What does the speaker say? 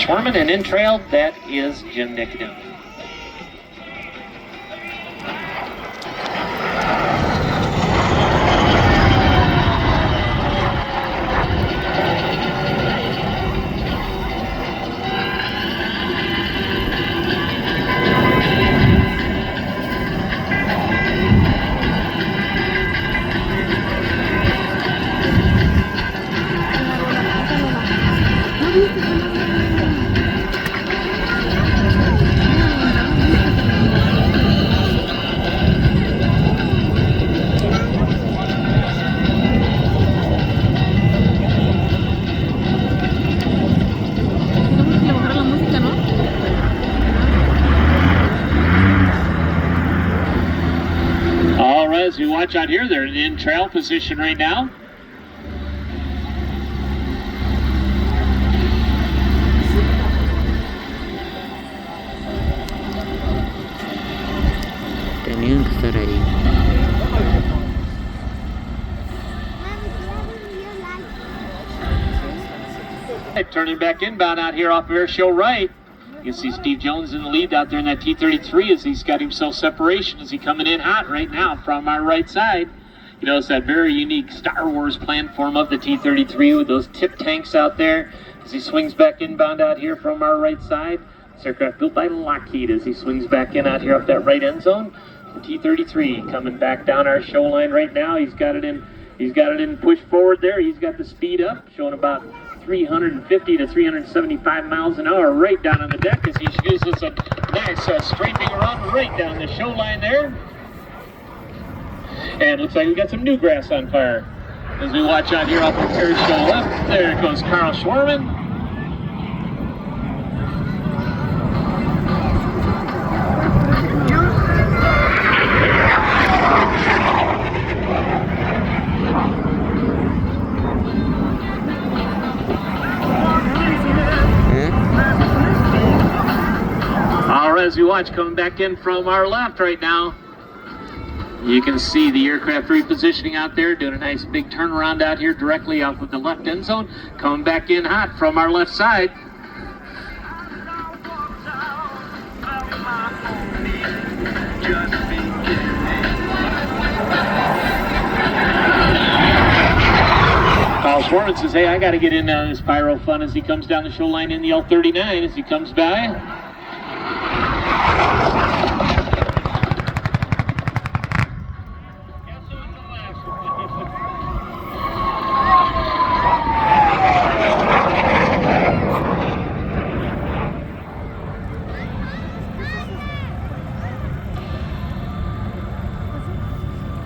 Schwarman, and in trail, that is Jim Nickadoo. As we watch out here, they're in trail position right now. Tenían que estar ahí. Turning back inbound out here off Airshow right. You can see Steve Jones in the lead out there in that T33 as he's got himself separation as he coming in hot right now from our right side. You know, it's that very unique Star Wars platform of the T33 with those tip tanks out there as he swings back inbound out here from our right side. This aircraft built by Lockheed as he swings back in out here off that right end zone. The T33 coming back down our show line right now. He's got it in push forward there. He's got the speed up, showing about 350 to 375 miles an hour right down on the deck as he gives us a nice straightening run right down the show line there. And looks like we got some new grass on fire. As we watch out here off the Airshow left, there goes Carl Schwarman. As we watch coming back in from our left right now, you can see the aircraft repositioning out there, doing a nice big turnaround out here directly off of the left end zone, coming back in hot from our left side. Carl Schwarman says, hey, I got to get in on this pyro fun as he comes down the show line in the L39 as he comes by.